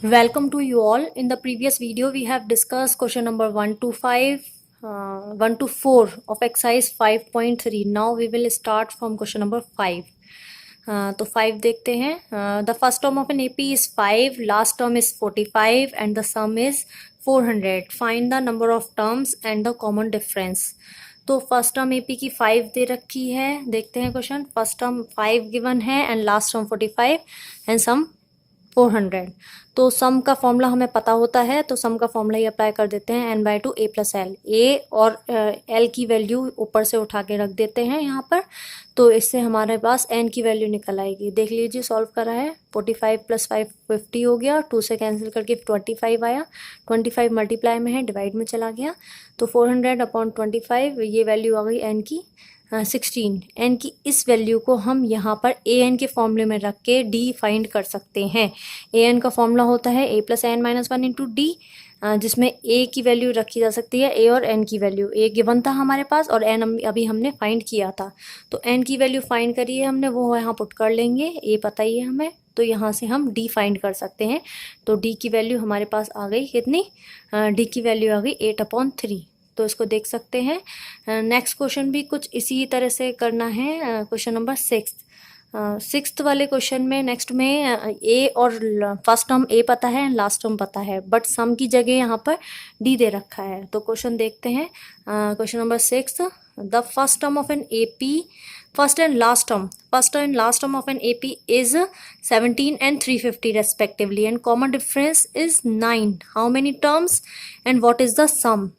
Welcome to you all. In the previous video, we have discussed question number 1 to 5, 1 to 4 of exercise 5.3. Now we will start from question number 5. तो 5 देखते हैं. The first term of an AP is 5, last term is 45 and the sum is 400. Find the number of terms and the common difference. तो first term AP की 5 दे रखी है. देखते हैं क्वेश्चन. फर्स्ट टर्म 5 गिवन है and last term 45 and sum 400. तो सम का फॉर्मूला हमें पता होता है, तो सम का फॉर्मूला ही अप्लाई कर देते हैं. n/2 a + l. a और l की वैल्यू ऊपर से उठा के रख देते हैं यहाँ पर, तो इससे हमारे पास n की वैल्यू निकल आएगी. देख लीजिए, सॉल्व करा है. 45 + 5 50 हो गया. 2 से कैंसिल करके 25 आया. 25 मल्टीप्लाई में है, डिवाइड में चला गया. तो 400/25 ये वैल्यू आ गई n की 16. n की इस वैल्यू को हम यहाँ पर an के फॉर्मूले में रख के d फाइंड कर सकते हैं. an का फॉर्मूला होता है a + n - 1 × d, जिसमें a की वैल्यू रखी जा सकती है. a और n की वैल्यू, a गिवन था हमारे पास और n अभी हमने फाइंड किया था. तो n की वैल्यू फाइंड करी है हमने, वो यहाँ पुट कर लेंगे. a पता ही है हमें, तो यहाँ से हम d फाइंड कर सकते हैं. तो d की वैल्यू हमारे पास आ गई कितनी? d की वैल्यू आ गई 8/3. तो इसको देख सकते हैं. नेक्स्ट क्वेश्चन भी कुछ इसी तरह से करना है. क्वेश्चन नंबर 6 वाले क्वेश्चन में नेक्स्ट में ए और फर्स्ट टर्म ए पता है, लास्ट टर्म पता है, बट सम की जगह यहाँ पर डी दे रखा है. तो क्वेश्चन देखते हैं. Question number 6. The first term of an AP, first and last term of an AP is 17 and 350 respectively and common difference is 9. How many terms and what is the sum?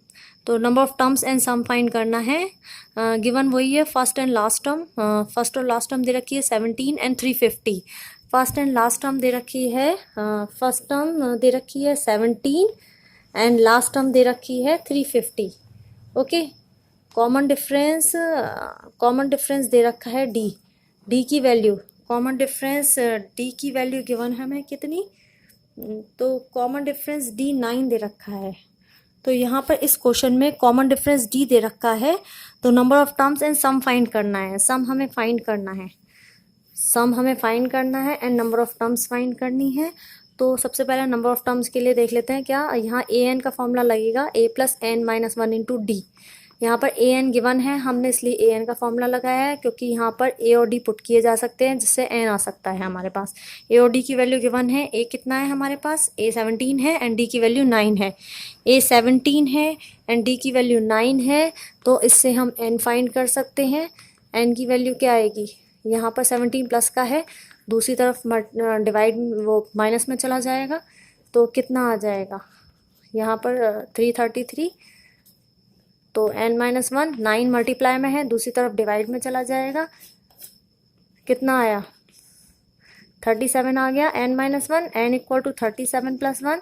तो number of terms and sum find करना है. Given वही है, first and last term. First और last term दे रखी है 17 and 350. First and last term दे रखी है, फर्स्ट टर्म दे रखी है 17 एंड लास्ट टर्म दे रखी है 350. ओके. कॉमन डिफरेंस दे रखा है डी की वैल्यू. कॉमन डिफरेंस डी की वैल्यू गिवन है हमें कितनी? तो कॉमन डिफरेंस डी 9 दे रखा है. तो यहाँ पर इस क्वेश्चन में कॉमन डिफरेंस डी दे रखा है. तो number of terms and sum find करना है. सम हमें फाइंड करना है and number of terms find करनी है. तो सबसे पहले नंबर ऑफ टर्म्स के लिए देख लेते हैं. क्या यहाँ ए एन का फॉर्मूला लगेगा, a + n - 1 × d. यहाँ पर ए एन गिवन है, हमने इसलिए ए एन का फॉर्मूला लगाया है, क्योंकि यहाँ पर ए और डी पुट किए जा सकते हैं, जिससे एन आ सकता है हमारे पास. ए और डी की वैल्यू गिवन है. ए कितना है हमारे पास? ए 17 है एंड डी की वैल्यू 9 है. ए 17 है एंड डी की वैल्यू 9 है. तो इससे हम एन फाइंड कर सकते हैं. एन की वैल्यू क्या आएगी? यहाँ पर 17 प्लस का है, दूसरी तरफ डिवाइड वो माइनस में चला जाएगा. तो कितना आ जाएगा यहाँ पर? 333. तो n - 1 9 मल्टीप्लाई में है, दूसरी तरफ डिवाइड में चला जाएगा. कितना आया? 37 आ गया. n - 1 n = 37 + 1,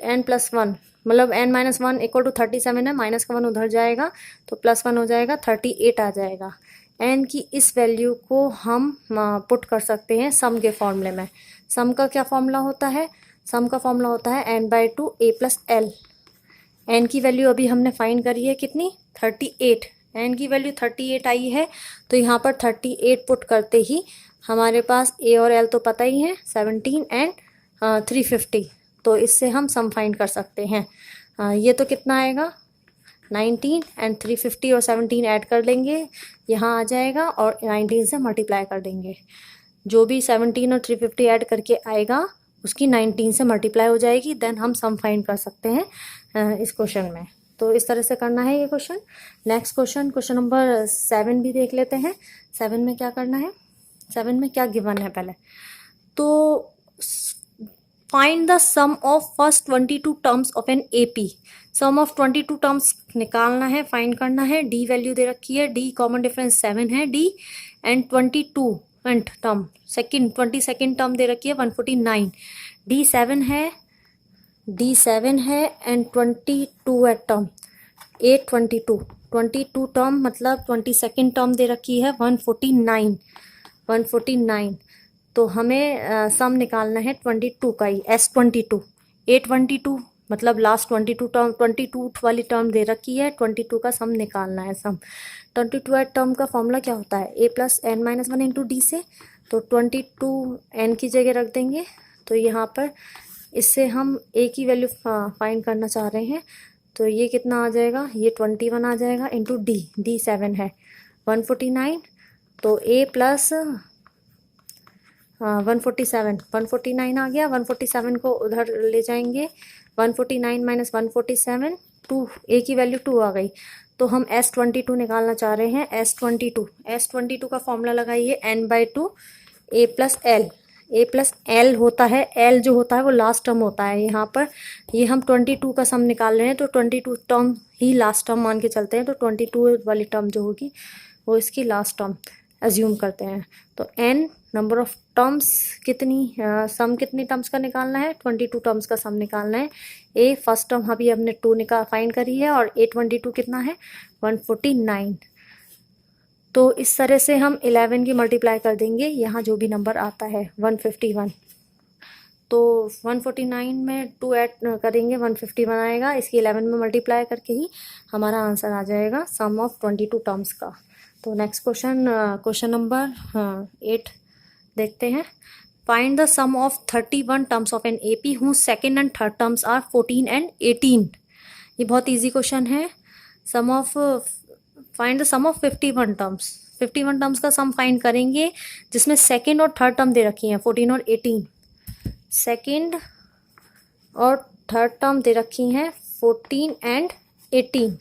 n + 1 मतलब n - 1 = 37 है, माइनस का 1 उधर जाएगा तो +1 हो जाएगा, 38 आ जाएगा. n की इस वैल्यू को हम पुट कर सकते हैं सम के फॉर्मूले में. सम का क्या फॉर्मूला होता है? सम का फॉर्मूला होता है n/2 a + l. n की वैल्यू अभी हमने फाइंड करी है कितनी? 38. n की वैल्यू 38 आई है, तो यहाँ पर 38 पुट करते ही हमारे पास a और l तो पता ही है, 17 एंड 350. तो इससे हम सम फाइंड कर सकते हैं. ये तो कितना आएगा? 19 एंड 350 और 17 ऐड कर लेंगे, यहाँ आ जाएगा और 19 से मल्टीप्लाई कर देंगे. जो भी 17 और 350 ऐड करके आएगा उसकी 19 से मल्टीप्लाई हो जाएगी. देन हम सम फाइंड कर सकते हैं इस क्वेश्चन में. तो इस तरह से करना है ये क्वेश्चन. नेक्स्ट क्वेश्चन नंबर 7 भी देख लेते हैं. 7 में क्या करना है? 7 में क्या गिवन है पहले? तो find the sum of first 22 terms of an AP. Sum of 22 terms निकालना है, फाइंड करना है. डी वैल्यू दे रखी है, डी कॉमन डिफरेंस 7 है D and 22 term, second 22nd term दे रखी है 149. डी 7 है एंड 22 है टर्म 822 टर्म, मतलब 22nd टर्म दे रखी है 149. तो हमें सम निकालना है 22 का ही, S22. 822 मतलब लास्ट 22 टर्म, 22 वाली टर्म दे रखी है, 22 का सम निकालना है. सम 22 टर्म का फॉर्मूला क्या होता है? a + n - 1 × d से. तो 22 n की जगह रख देंगे। तो यहाँ पर इससे हम a की वैल्यू फाइंड करना चाह रहे हैं, तो ये कितना आ जाएगा, ये 21 आ जाएगा इंटू डी 7 है 149, तो a प्लस 149 आ गया। 147 को उधर ले जाएंगे, 149 माइनस 147 2, a की वैल्यू 2 आ गई। तो हम S22 निकालना चाह रहे हैं। S22 का फॉर्मूला लगाइए n/2 a प्लस एल होता है। एल जो होता है वो लास्ट टर्म होता है। यहाँ पर ये हम 22 का सम निकाल रहे हैं, तो 22 टर्म ही लास्ट टर्म मान के चलते हैं, तो 22 वाली टर्म जो होगी वो इसकी लास्ट टर्म एज्यूम करते हैं। तो n नंबर ऑफ टर्म्स कितनी, सम कितनी टर्म्स का निकालना है, 22 टर्म्स का सम निकालना है। a फर्स्ट टर्म अभी हमने 2 फाइंड करी है, और a22 कितना है 149। तो इस तरह से हम 11 की मल्टीप्लाई कर देंगे, यहाँ जो भी नंबर आता है 151। तो 149 में 2 ऐड करेंगे 151 आएगा, इसकी 11 में मल्टीप्लाई करके ही हमारा आंसर आ जाएगा सम ऑफ 22 टर्म्स का। तो नेक्स्ट क्वेश्चन नंबर 8 देखते हैं। Find the sum of 31 terms of an AP हूँ second and third terms are 14 and 18। ये बहुत ईजी क्वेश्चन है। Find the sum of 51 terms. 51 terms का सम फाइंड करेंगे जिसमें सेकेंड और थर्ड टर्म दे रखी हैं 14 और 18। सेकेंड और थर्ड टर्म दे रखी हैं 14 एंड 18।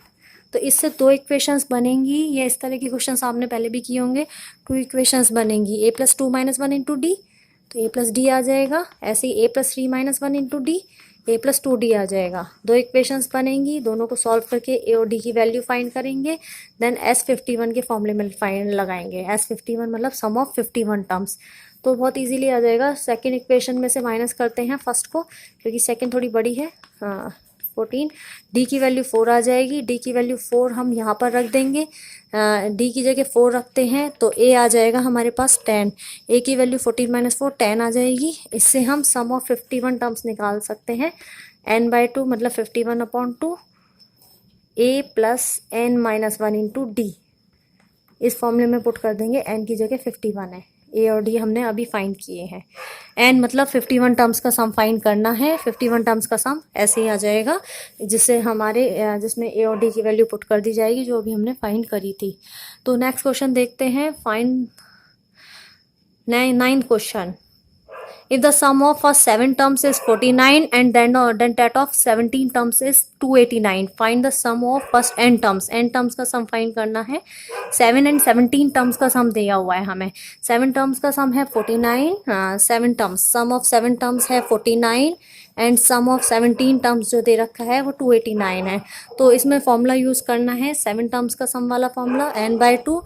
तो इससे 2 इक्वेशंस बनेंगी। ये इस तरह के क्वेश्चन आपने पहले भी किए होंगे। 2 इक्वेशंस बनेंगी, a plus 2 minus 1 into D, तो a प्लस डी आ जाएगा। ऐसे ही a plus 3 minus 1 into D, a plus 2d आ जाएगा। 2 इक्वेशंस बनेंगी, दोनों को सॉल्व करके a और d की वैल्यू फाइंड करेंगे, देन S51 के फॉर्मूले में फाइंड लगाएंगे। S51 मतलब सम ऑफ 51 टर्म्स। तो बहुत इजीली आ जाएगा। सेकंड इक्वेशन में से माइनस करते हैं फर्स्ट को, क्योंकि सेकंड थोड़ी बड़ी है। 14, d की वैल्यू 4 आ जाएगी। d की वैल्यू 4 हम यहाँ पर रख देंगे, d की जगह 4 रखते हैं, तो a आ जाएगा हमारे पास 10। a की वैल्यू 14 माइनस 4 10 आ जाएगी। इससे हम सम ऑफ 51 टर्म्स निकाल सकते हैं। n/2 मतलब 51/2 a plus n minus 1 into D, इस फॉर्मूले में पुट कर देंगे। n की जगह 51 है, a और d हमने अभी फाइंड किए हैं। n मतलब 51 टर्म्स का सम फाइंड करना है। 51 टर्म्स का सम ऐसे ही आ जाएगा, जिसमें a और d की वैल्यू पुट कर दी जाएगी जो अभी हमने फाइंड करी थी। तो नेक्स्ट क्वेश्चन देखते हैं। Find 9th question. If the sum of first 7 terms is 49 and then that of 17 terms is 289, find the sum of first n terms। n terms का sum find करना है। 7 and 17 terms का sum दिया हुआ है हमें। 7 terms का sum है 49, 7 terms, sum of 7 terms है 49 एंड सम ऑफ 17 टर्म्स जो दे रखा है वो 289 है। तो इसमें फॉर्मूला यूज करना है 7 टर्म्स का सम वाला formula, n/2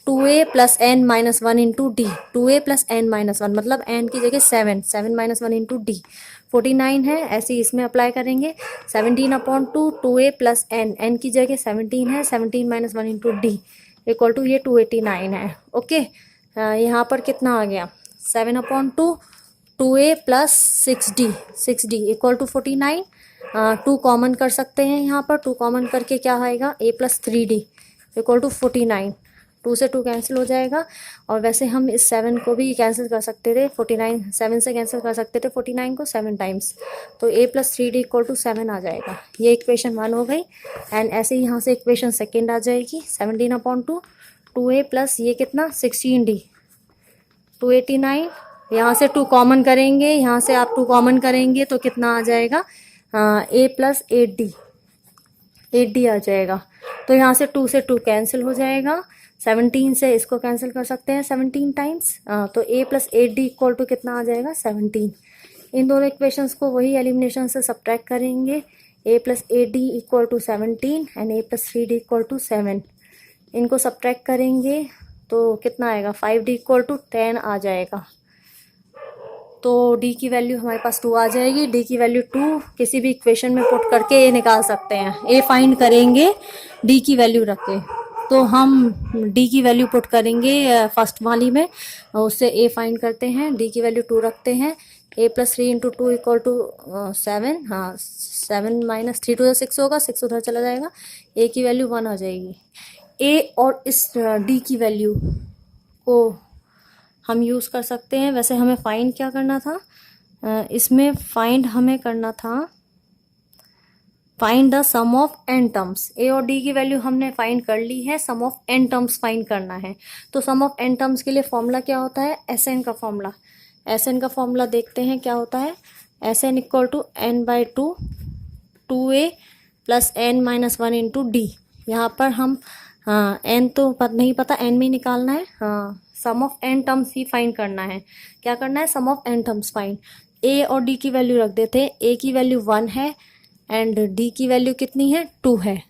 2a plus n minus 1 into D. 2a plus n minus 1 मतलब n की जगह 7 माइनस 1 इंटू डी। 49 है, ऐसे ही इसमें अप्लाई करेंगे। 17/2 2a प्लस n की जगह 17 है, 17 minus 1 into D equal to ये 289 है। ओके, यहाँ पर कितना आ गया 7/2 2a plus 6d equal to 49। 2 common कर सकते हैं यहाँ पर। 2 कॉमन करके क्या आएगा a plus 3d equal to 49। 2 से 2 कैंसिल हो जाएगा, और वैसे हम इस 7 को भी कैंसिल कर सकते थे। 49 7 से कैंसिल कर सकते थे 49 को 7 टाइम्स, तो a plus 3d equal to 7 आ जाएगा। ये इक्वेशन 1 हो गई। एंड ऐसे ही यहाँ से इक्वेशन सेकेंड आ जाएगी 17/2 2a प्लस ये कितना 16d 289। यहाँ से 2 कॉमन करेंगे, यहाँ से आप 2 कॉमन करेंगे तो कितना आ जाएगा a प्लस 8d आ जाएगा। तो यहाँ से 2 से 2 कैंसिल हो जाएगा। 17 से इसको कैंसिल कर सकते हैं 17 टाइम्स, तो a plus 8d equal to कितना आ जाएगा 17। इन दोनों इक्वेशंस को वही एलिमिनेशन से सब्ट्रैक्ट करेंगे। a plus 8d equal to 17 and a plus 3d equal to 7। इनको सब्ट्रैक्ट करेंगे तो कितना आएगा 5d इक्वल टू 10 आ जाएगा। तो d की वैल्यू हमारे पास 2 आ जाएगी। d की वैल्यू 2 किसी भी इक्वेशन में पुट करके ये निकाल सकते हैं। a फाइंड करेंगे d की वैल्यू रख के, तो हम d की वैल्यू पुट करेंगे फर्स्ट वाली में, उससे a फाइंड करते हैं। d की वैल्यू 2 रखते हैं। a plus 3 into 2 equal to 7। हाँ, 7 माइनस 3 to 6 होगा, 6 उधर चला जाएगा। a की वैल्यू 1 आ जाएगी। a और इस d की वैल्यू को हम यूज़ कर सकते हैं। वैसे हमें फाइंड क्या करना था, इसमें फाइंड हमें करना था find the sum of N terms. A और डी की वैल्यू हमने फाइंड कर ली है, sum of N terms find करना है। तो सम ऑफ एन टर्म्स के लिए फॉर्मूला क्या होता है, एस एन का फॉर्मूला। एस एन का फॉर्मूला देखते हैं क्या होता है, S N equal to N by two, two A plus N minus one into D. यहाँ पर हम एन तो नहीं पता, एन में ही निकालना है। सम ऑफ एन टर्म्स ही फाइंड करना है। क्या करना है, sum of N terms find. A और डी की वैल्यू रख देते हैं। ए की वैल्यू 1 है एंड डी की वैल्यू कितनी है, 2 है।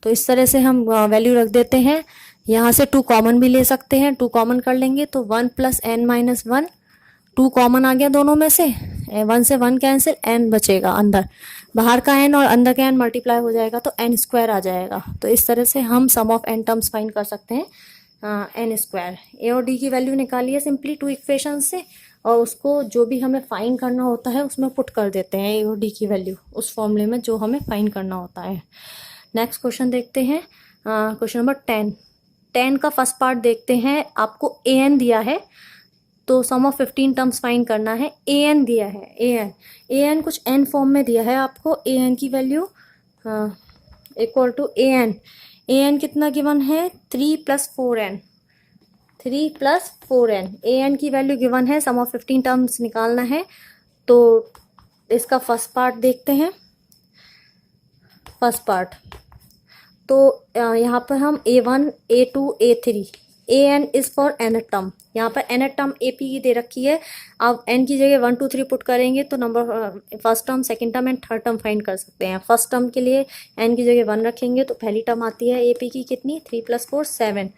तो इस तरह से हम वैल्यू रख देते हैं। यहाँ से 2 कॉमन भी ले सकते हैं, 2 कॉमन कर लेंगे तो 1 प्लस एन माइनस 1, 2 कॉमन आ गया दोनों में से, 1 से 1 कैंसिल, एन बचेगा अंदर, बाहर का एन और अंदर का एन मल्टीप्लाई हो जाएगा तो एन स्क्वायर आ जाएगा। तो इस तरह से हम सम ऑफ एन टर्म्स फाइंड कर सकते हैं, एन स्क्वायर। ए और डी की वैल्यू निकालिए सिंपली 2 इक्वेशन से, और उसको जो भी हमें फाइंड करना होता है उसमें पुट कर देते हैं ए और डी की वैल्यू उस फॉर्मूले में जो हमें फाइंड करना होता है। नेक्स्ट क्वेश्चन देखते हैं, क्वेश्चन नंबर 10। 10 का फर्स्ट पार्ट देखते हैं। आपको ए एन दिया है तो सम ऑफ 15 टर्म्स फाइंड करना है। ए एन दिया है, ए एन कुछ एन फॉर्म में दिया है आपको। ए एन की value equal to A N कितना गिवन है, 3 plus 4n, 3 plus 4n। A N की वैल्यू गिवन है, सम ऑफ 15 टर्म्स निकालना है। तो इसका फर्स्ट पार्ट देखते हैं। फर्स्ट पार्ट तो यहाँ पर हम A1, A2, A3, AN is for nth term. यहाँ पर nth टर्म AP की दे रखी है। अब n की जगह 1 2 3 पुट करेंगे तो number first term, second term and third term find कर सकते हैं। फर्स्ट टर्म के लिए n की जगह 1 रखेंगे तो पहली टर्म आती है AP की कितनी, 3 प्लस 4 7।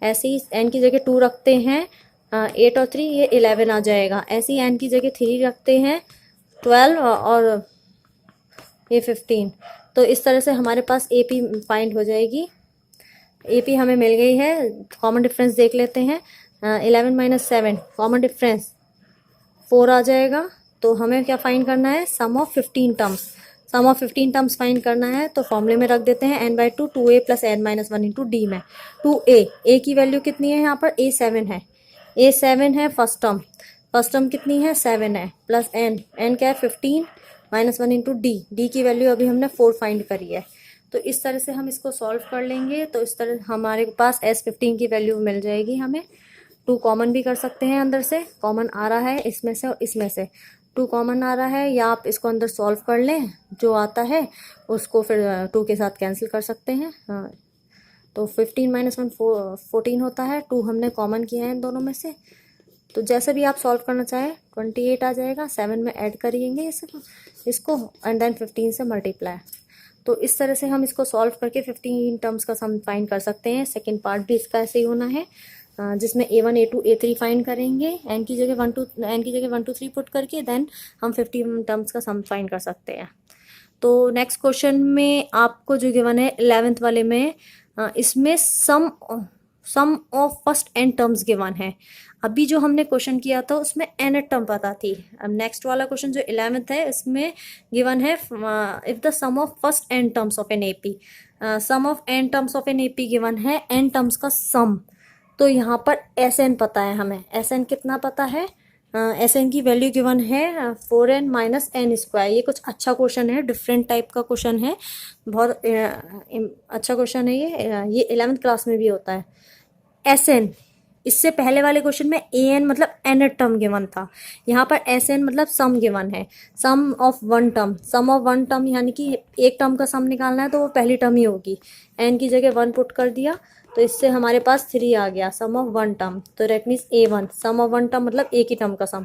ऐसे ही n की जगह 2 रखते हैं, 8 और 3 ये 11 आ जाएगा। ऐसे ही n की जगह 3 रखते हैं, 12 और ये 15। तो इस तरह से हमारे पास AP फाइंड हो जाएगी। AP हमें मिल गई है। कॉमन डिफरेंस देख लेते हैं, 11 माइनस 7 कॉमन डिफरेंस 4 आ जाएगा। तो हमें क्या फाइंड करना है, sum of 15 terms. Sum of 15 terms find करना है तो फॉर्मूले में रख देते हैं n/2 2a plus n minus 1 into D में। 2a, a की वैल्यू कितनी है यहाँ पर, a 7 है, a 7 है फर्स्ट टर्म। फर्स्ट टर्म कितनी है, 7 है, प्लस n क्या है 15 माइनस 1 इंटू डी की वैल्यू अभी हमने 4 फाइंड करी है। तो इस तरह से हम इसको सॉल्व कर लेंगे। तो इस तरह हमारे पास S15 की वैल्यू मिल जाएगी हमें। 2 कॉमन भी कर सकते हैं, अंदर से कॉमन आ रहा है इसमें से और इसमें से 2 कॉमन आ रहा है, या आप इसको अंदर सॉल्व कर लें, जो आता है उसको फिर 2 के साथ कैंसिल कर सकते हैं। हाँ, तो 15 माइनस 1 14 होता है। 2 हमने कॉमन किया है इन दोनों में से। तो जैसे भी आप सॉल्व करना चाहें 28 आ जाएगा, 7 में ऐड करिएंगे इसको एंड देन 15 से मल्टीप्लाई। तो इस तरह से हम इसको सॉल्व करके 15 टर्म्स का सम फाइंड कर सकते हैं। सेकंड पार्ट भी इसका ऐसे ही होना है, जिसमें A1, A2, A3 फाइंड करेंगे। n की जगह 1 2 3 पुट करके देन हम 15 टर्म्स का सम फाइंड कर सकते हैं। तो नेक्स्ट क्वेश्चन में आपको जो गिवन है 11th वाले में, इसमें sum of first n terms given है। अभी जो हमने क्वेश्चन किया था उसमें n टर्म पता थी। अब नेक्स्ट वाला क्वेश्चन जो 11th है इसमें गिवन है if the sum of first n terms of an AP, sum of n terms of an AP given है, n टर्म्स का सम। तो यहाँ पर SN पता है हमें, SN कितना पता है, SN की वैल्यू गिवन है 4n माइनस n स्क्वायर। ये कुछ अच्छा क्वेश्चन है, डिफरेंट टाइप का क्वेश्चन है, बहुत अच्छा क्वेश्चन है ये 11th क्लास में भी होता है। SN, इससे पहले वाले क्वेश्चन में AN मतलब n टर्म गिवन था, यहाँ पर SN मतलब सम गिवन है, sum of one term. Sum of one term यानी कि एक टर्म का सम निकालना है तो वो पहली टर्म ही होगी। n की जगह 1 पुट कर दिया तो इससे हमारे पास 3 आ गया, सम ऑफ वन टर्म। तो that means A1 sum of one term मतलब एक ही टर्म का सम।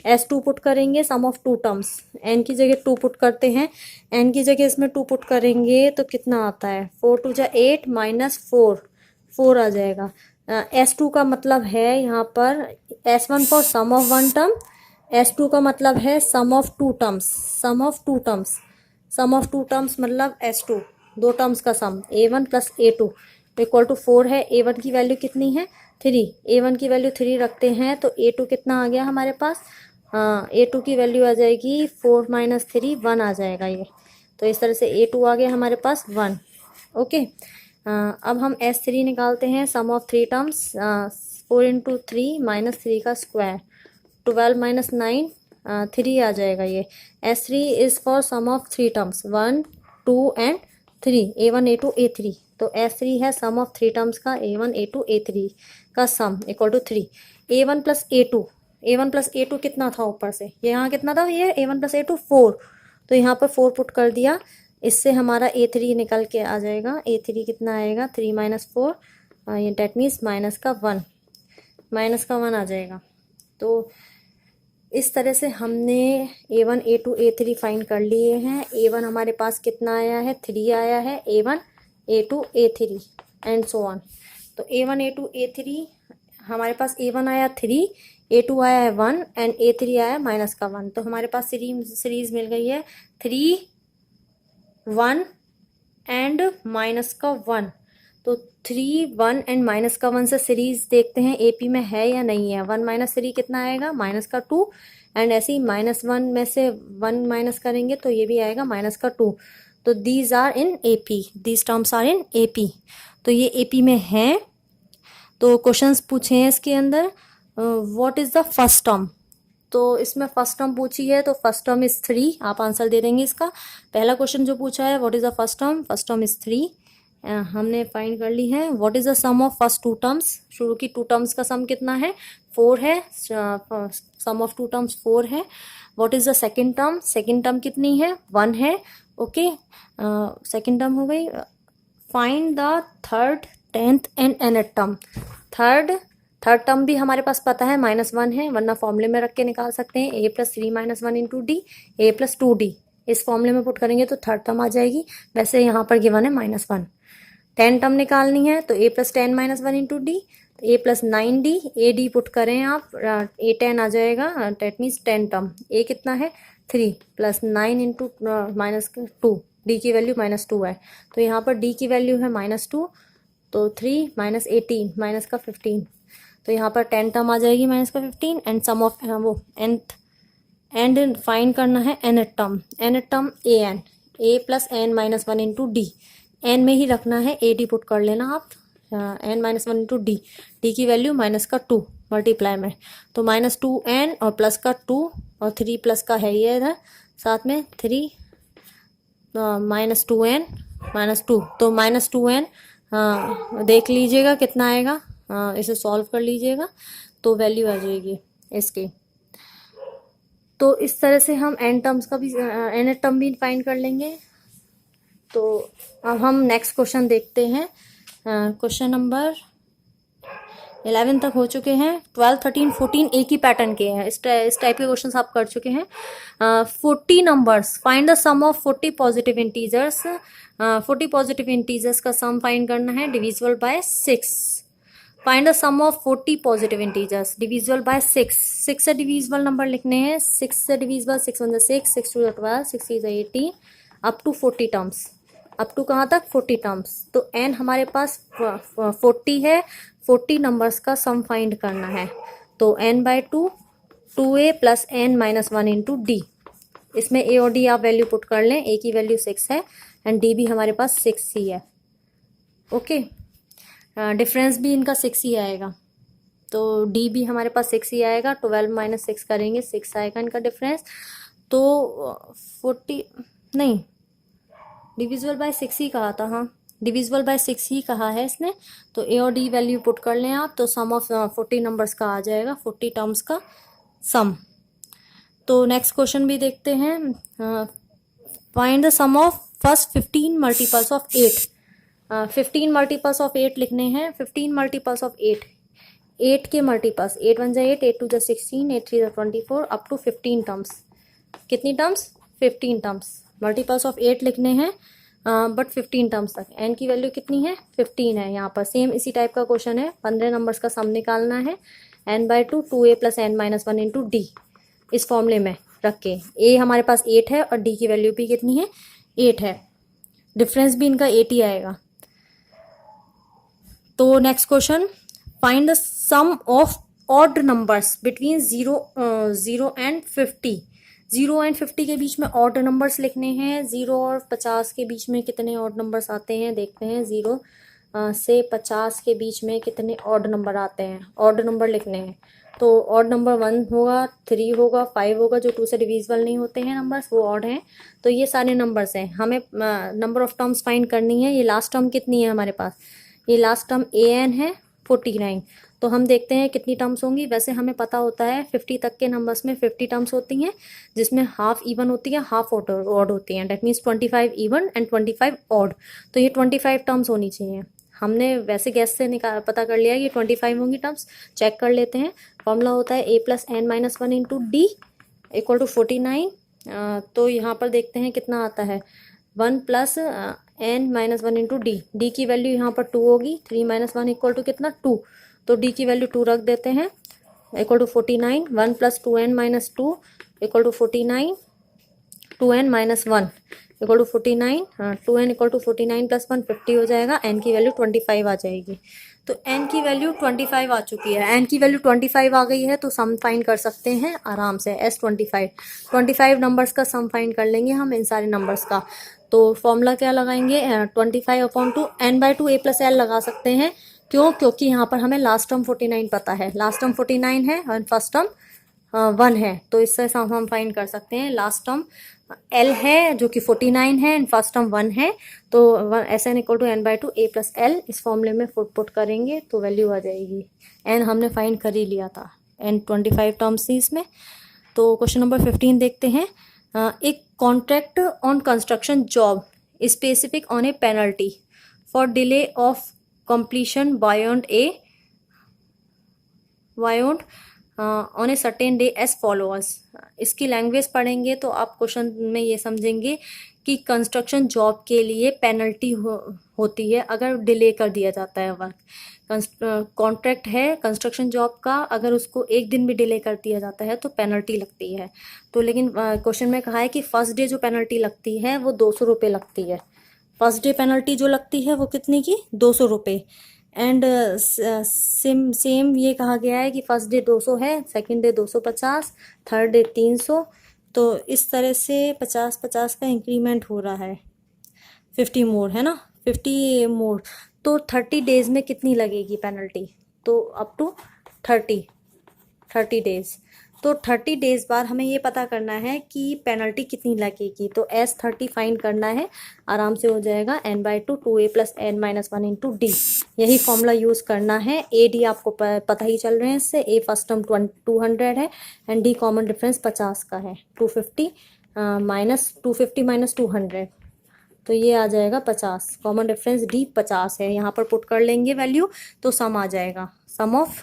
S2 पुट करेंगे, सम ऑफ 2 टर्म्स। n की जगह 2 पुट करते हैं, n की जगह इसमें 2 पुट करेंगे तो कितना आता है, 4 2 जा 8 माइनस 4 आ जाएगा। S2 का मतलब है यहाँ पर S1 for sum of one term, S2 का मतलब है sum of 2 terms. Sum of 2 terms, sum of 2 terms मतलब S2 2 टर्म्स का सम, A1 plus A2 equal to 4 है। A1 की वैल्यू कितनी है, 3। A1 की वैल्यू 3 रखते हैं तो A2 कितना आ गया हमारे पास, A2 की वैल्यू आ जाएगी 4 माइनस 3 1 आ जाएगा ये। तो इस तरह से A2 आ गया हमारे पास 1। ओके, अब हम S3 निकालते हैं, सम ऑफ 3 टर्म्स 4 इंटू 3 माइनस 3 का स्क्वायर, 12 माइनस 9 3 आ जाएगा ये। S3 is for sum of 3 terms 1 2 and 3, A1 A2 A3। तो S3 है सम ऑफ 3 टर्म्स का, A1 A2 A3 का sum equal to 3। A1 plus A2 कितना था ऊपर से, ये यहाँ कितना था, ये A1 प्लस A2 4, तो यहाँ पर 4 पुट कर दिया, इससे हमारा A3 निकल के आ जाएगा। A3 कितना आएगा, 3 माइनस 4, ये डेट मीन्स माइनस का 1 आ जाएगा। तो इस तरह से हमने A1 A2 A3 फाइंड कर लिए हैं। A1 हमारे पास कितना आया है, 3 आया है, A1 A2 A3 and so on. तो A1 A2 A3 हमारे पास A1 आया 3, A2 आया है 1 एंड A3 आया माइनस का 1। तो हमारे पास सीरीज मिल गई है 3 1 एंड माइनस का 1। तो 3 1 एंड माइनस का 1 से सीरीज देखते हैं AP में है या नहीं है। 1 माइनस 3 कितना आएगा, माइनस का 2, एंड ऐसे ही -1 में से 1 माइनस करेंगे तो ये भी आएगा माइनस का 2। तो these are in AP, these terms are in AP। तो ये AP में है। तो क्वेश्चंस पूछे हैं इसके अंदर, what is the first term. तो इसमें फर्स्ट टर्म पूछी है, तो फर्स्ट टर्म इज 3, आप आंसर दे देंगे इसका। पहला क्वेश्चन जो पूछा है, what is the first term is 3, हमने फाइंड कर ली है। What is the sum of first 2 terms, शुरू की 2 टर्म्स का सम कितना है, 4 है, सम ऑफ 2 टर्म्स 4 है। What is the second term कितनी है, 1 है। ओके, सेकंड टर्म हो गई। Find the third 10th and nth term. Third term भी हमारे पास पता है -1 है, वरना फॉर्मूले में रख के निकाल सकते हैं। A plus 3 minus 1 into D, A plus 2D, इस फॉर्मूले में पुट करेंगे तो थर्ड टर्म आ जाएगी। वैसे यहाँ पर गिवन है -1। 10 टर्म निकालनी है तो A plus 10 minus 1 into D, A plus 9D, AD put करें आप, A10 आ जाएगा, डेट मीन्स 10 टर्म। A कितना है, 3 प्लस 9 इंटू माइनस 2, D की वैल्यू -2 है, तो यहाँ पर D की वैल्यू है -2, तो 3 माइनस 18 माइनस का 15, तो यहाँ पर 10 टर्म आ जाएगी माइनस का 15, एंड सम ऑफ वो nth एंड फाइंड करना है nth term an, A plus n minus 1 into D, n में ही रखना है, AD पुट कर लेना आप, n minus 1 into D, D की वैल्यू माइनस का 2 मल्टीप्लाई में, तो -2n और प्लस का 2 और 3 प्लस का है ये इधर साथ में 3 -2n -2, तो -2n देख लीजिएगा कितना आएगा, इसे सॉल्व कर लीजिएगा तो वैल्यू आ जाएगी इसकी। तो इस तरह से हम n टर्म्स का भी n टर्म भी फाइंड कर लेंगे। तो अब हम नेक्स्ट क्वेश्चन देखते हैं। क्वेश्चन नंबर 11 तक हो चुके हैं, 12 13 14 एक ही पैटर्न के हैं, इस टाइप के क्वेश्चंस आप कर चुके हैं। 40 numbers, find the sum of 40 positive integers. 40 positive integers का सम फाइंड करना है, divisible by 6। Find the sum of 40 positive integers divisible by 6। 6 से डिविजिबल नंबर लिखने हैं, 6 से divisible 6 1 6, 6 2 12, 6 3 18, up to 40 terms. Up to कहाँ तक, 40 टर्म्स। तो n हमारे पास 40 है, 40 नंबर्स का सम फाइंड करना है, तो n by 2, 2a plus n minus 1 into D. इसमें a और d आप वैल्यू पुट कर लें, a की वैल्यू 6 है एंड d भी हमारे पास 6 ही है। ओके, डिफरेंस भी इनका 6 ही आएगा, तो d भी हमारे पास 6 ही आएगा। 12 माइनस 6 करेंगे, 6 आएगा इनका डिफरेंस। तो 40 नहीं, डिविजिबल बाय 6 ही कहा था, हाँ डिविजिबल बाय 6 ही कहा है इसने। तो ए और डी वैल्यू पुट कर लें आप, तो सम ऑफ 40 नंबर्स का आ जाएगा, 40 टर्म्स का सम। तो नेक्स्ट क्वेश्चन भी देखते हैं। Find the sum of first 15 multiples of 8। 15 multiples of 8 लिखने हैं। 15 मल्टीपल्स ऑफ 8 के मल्टीपल्स, 8 1 8, 8 2 16, 8 3 24, अप टू 15 टर्म्स। कितनी टर्म्स, 15 टर्म्स। मल्टीपल्स ऑफ 8 लिखने हैं बट 15 टर्म्स तक। n की वैल्यू कितनी है, 15 है। यहाँ पर सेम इसी टाइप का क्वेश्चन है, 15 नंबर्स का सम निकालना है, n by 2, 2a plus n minus 1 into D, इस फॉर्मूले में रख के। a हमारे पास 8 है और d की वैल्यू भी कितनी है, 8 है। डिफरेंस भी इनका 8 ही आएगा। तो next question, find the sum of odd numbers between 0 and 50। 0 and 50 के बीच में ऑड नंबर्स लिखने हैं। 0 और 50 के बीच में कितने ऑड नंबर्स आते हैं देखते हैं। 0 से 50 के बीच में कितने ऑड नंबर आते हैं, ऑड नंबर लिखने हैं। तो ऑड नंबर 1 होगा, 3 होगा, 5 होगा, जो 2 से डिविजिबल नहीं होते हैं नंबर्स वो ऑड हैं। तो ये सारे नंबर्स हैं, हमें नंबर ऑफ टर्म्स फाइंड करनी है। ये लास्ट टर्म कितनी है हमारे पास, ये लास्ट टर्म an है 49। तो हम देखते हैं कितनी टर्म्स होंगी। वैसे हमें पता होता है 50 तक के नंबर्स में 50 टर्म्स होती हैं, जिसमें हाफ इवन होती है, हाफ ऑड होती हैं। That means 25 even and 25 odd. तो ये 25 टर्म्स होनी चाहिए। हमने वैसे गैस से पता कर लिया कि 25 होंगी टर्म्स। चेक कर लेते हैं। फॉर्मूला होता है a + n-1 into D equal to 49। तो यहाँ पर देखते हैं कितना आता है, 1 + n-1 इंटू डी। डी की वैल्यू यहाँ पर 2 होगी। 3 - 1 इक्वल टू कितना, 2। तो डी की वैल्यू 2 रख देते हैं, equal to 49। 1 + 2n-2 equal to 49। 2n - 1 equal to 49। 2n equal to 49 + 1 50 हो जाएगा। n की वैल्यू 25 आ जाएगी। तो n की वैल्यू 25 आ चुकी है। n की वैल्यू 25 आ गई है तो सम फाइंड कर सकते हैं आराम से। S25 नंबर्स का सम फाइंड कर लेंगे हम इन सारे नंबर्स का। तो फॉर्मूला क्या लगाएंगे, 25/2 n/2 a + l लगा सकते हैं। क्यों, क्योंकि यहाँ पर हमें लास्ट टर्म 49 पता है। लास्ट टर्म 49 है और फर्स्ट टर्म 1 है। तो इससे हम फाइंड कर सकते हैं लास्ट टर्म L है जो कि 49 है एंड फर्स्ट टर्म 1 है। तो Sn equal to n/2 a + l इस फॉर्मूले में पुट करेंगे तो वैल्यू आ जाएगी। n हमने फाइंड कर ही लिया था, n 25 टर्म्स थी इसमें। तो क्वेश्चन नंबर 15 देखते हैं। एक contract on construction job specific on a penalty for delay of completion beyond on a certain day as followers. इसकी लैंग्वेज पढ़ेंगे तो आप क्वेश्चन में ये समझेंगे कि कंस्ट्रक्शन जॉब के लिए पेनल्टी होती है अगर डिले कर दिया जाता है वर्क। कॉन्ट्रैक्ट है कंस्ट्रक्शन जॉब का, अगर उसको एक दिन भी डिले कर दिया जाता है तो पेनल्टी लगती है। तो लेकिन क्वेश्चन में कहा है कि फर्स्ट डे जो पेनल्टी लगती है वो 200 रुपये लगती है। फर्स्ट डे पेनल्टी जो लगती है वो कितनी की, 200 रुपये। एंड सेम ये कहा गया है कि फर्स्ट डे 200 है, सेकंड डे 250, थर्ड डे 300। तो इस तरह से 50-50 का इंक्रीमेंट हो रहा है। 50 मोर है ना, 50 मोर। तो 30 डेज में कितनी लगेगी पेनल्टी, तो अप टू 30 डेज। तो 30 डेज बाद हमें ये पता करना है कि पेनल्टी कितनी लगेगी। तो S30 फाइंड करना है, आराम से हो जाएगा n/2 2a + n-1 into D. यही फॉर्मूला यूज़ करना है। ए डी आपको पता ही चल रहे हैं इससे। ए फर्स्ट टर्म 200 है एंड डी कॉमन डिफरेंस 50 का है। 250 - 200 तो ये आ जाएगा 50। कॉमन डिफरेंस डी 50 है। यहाँ पर पुट कर लेंगे वैल्यू तो सम आ जाएगा। सम ऑफ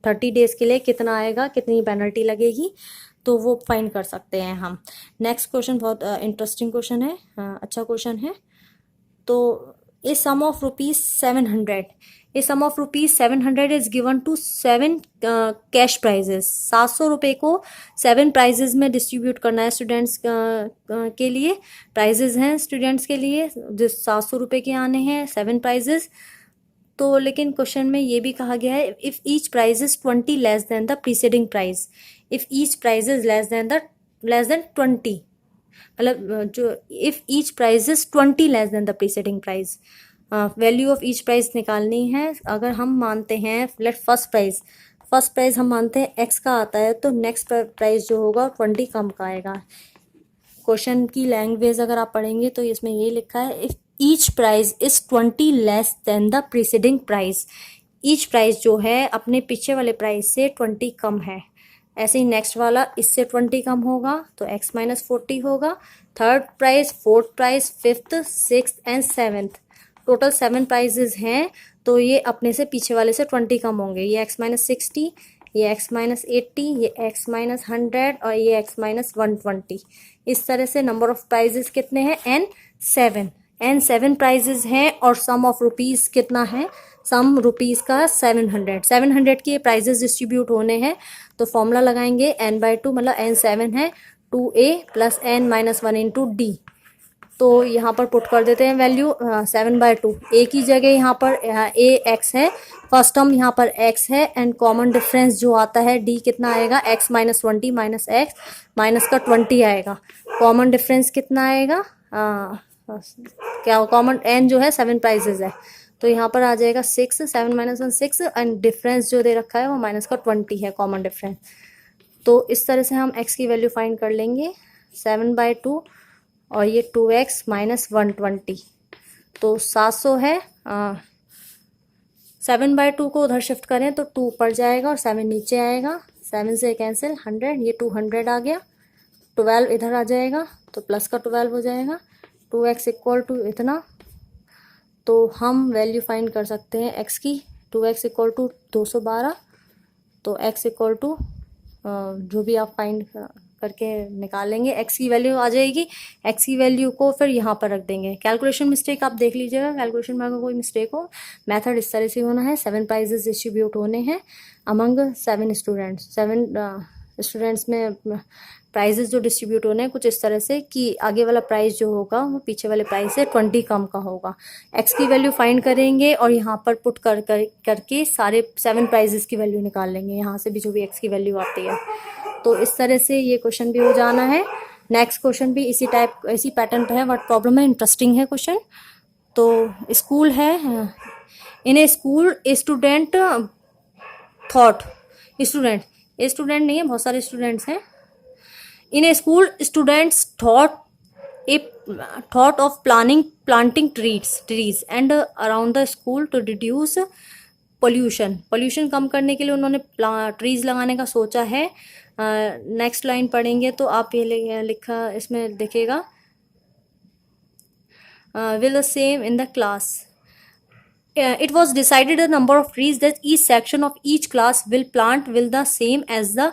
30 डेज के लिए कितना आएगा, कितनी पेनल्टी लगेगी, तो वो फाइंड कर सकते हैं हम। नेक्स्ट क्वेश्चन बहुत इंटरेस्टिंग क्वेश्चन है, अच्छा क्वेश्चन है। तो a sum of ₹700 is given to 7 cash prizes. 700 रुपये को 7 प्राइजेस में डिस्ट्रीब्यूट करना है स्टूडेंट्स के लिए। प्राइजेस हैं स्टूडेंट्स के लिए जो 700 रुपये के आने हैं, 7 प्राइजेस। तो लेकिन क्वेश्चन में ये भी कहा गया है if each price is 20 less than the preceding price. If each price is less than 20, मतलब जो if each price is 20 less than the preceding price, value of each price निकालनी है। अगर हम मानते हैं लेट फर्स्ट प्राइस हम मानते हैं x का आता है, तो नेक्स्ट प्राइस जो होगा 20 कम का आएगा। क्वेश्चन की लैंग्वेज अगर आप पढ़ेंगे तो इसमें ये लिखा है if each price is 20 less than the preceding price. Each price जो है अपने पीछे वाले प्राइस से 20 कम है। ऐसे ही नेक्स्ट वाला इससे 20 कम होगा तो x - 40 होगा। Third price, fourth price, fifth, sixth and seventh, total 7 prices हैं। तो ये अपने से पीछे वाले से 20 कम होंगे। ये x - 60, ये x - 80, ये x - 100 और ये x - 120। इस तरह से नंबर ऑफ प्राइजेस कितने हैं, n7 प्राइजेस हैं। और सम ऑफ रुपीज़ कितना है, सम रुपीज़ का 700 के प्राइजेस डिस्ट्रीब्यूट होने हैं। तो फॉर्मूला लगाएंगे n/2 मतलब n7 है 2a + n-1 इंटू डी। तो यहाँ पर पुट कर देते हैं वैल्यू 7/2। ए की जगह यहाँ पर ए x है, फर्स्ट टर्म यहाँ पर x है एंड कॉमन डिफरेंस जो आता है d कितना आएगा, x - 20 - x माइनस का 20 आएगा। कॉमन डिफरेंस कितना आएगा, क्या कॉमन n जो है 7 प्राइजेज है तो यहाँ पर आ जाएगा 6, 7 माइनस 1 6, एंड डिफरेंस जो दे रखा है वो माइनस का 20 है, कॉमन डिफरेंस। तो इस तरह से हम x की वैल्यू फाइंड कर लेंगे, 7/2 और ये 2x माइनस 120, तो 700 है। 7/2 को उधर शिफ्ट करें तो 2 ऊपर जाएगा और 7 नीचे आएगा, 7 से कैंसिल, 100, ये 200 आ गया, 12 इधर आ जाएगा तो प्लस का 12 हो जाएगा, 2x इक्वल टू इतना। तो हम वैल्यू फाइंड कर सकते हैं x की, 2x इक्वल टू 212, तो x इक्वल टू जो भी आप फाइंड करके निकालेंगे x की वैल्यू आ जाएगी। x की वैल्यू को फिर यहाँ पर रख देंगे। कैलकुलेशन मिस्टेक आप देख लीजिएगा, कैलकुलेशन में अगर कोई मिस्टेक हो, मेथड इस तरह से होना है। 7 प्राइजेस डिस्ट्रीब्यूट होने हैं अमंग 7 स्टूडेंट्स। 7 स्टूडेंट्स में प्राइजेस जो डिस्ट्रीब्यूट होने हैं कुछ इस तरह से कि आगे वाला प्राइस जो होगा वो पीछे वाले प्राइस से 20 कम का होगा। x की वैल्यू फाइंड करेंगे और यहाँ पर पुट करके सारे 7 प्राइजेस की वैल्यू निकाल लेंगे, यहाँ से भी जो भी x की वैल्यू आती है। तो इस तरह से ये क्वेश्चन भी हो जाना है। नेक्स्ट क्वेश्चन भी इसी पैटर्न पर है, बट प्रॉब्लम है, इंटरेस्टिंग है क्वेश्चन। तो स्कूल है, in a school student thought, student नहीं है, बहुत सारे स्टूडेंट्स हैं। In a school students thought of planting trees and around the school to reduce pollution कम करने के लिए उन्होंने ट्रीज लगाने का सोचा है। नेक्स्ट लाइन पढ़ेंगे तो आप ये लिखा इसमें दिखेगा, will the same in the class. It was decided the number of trees that each section of each class will plant will the same as the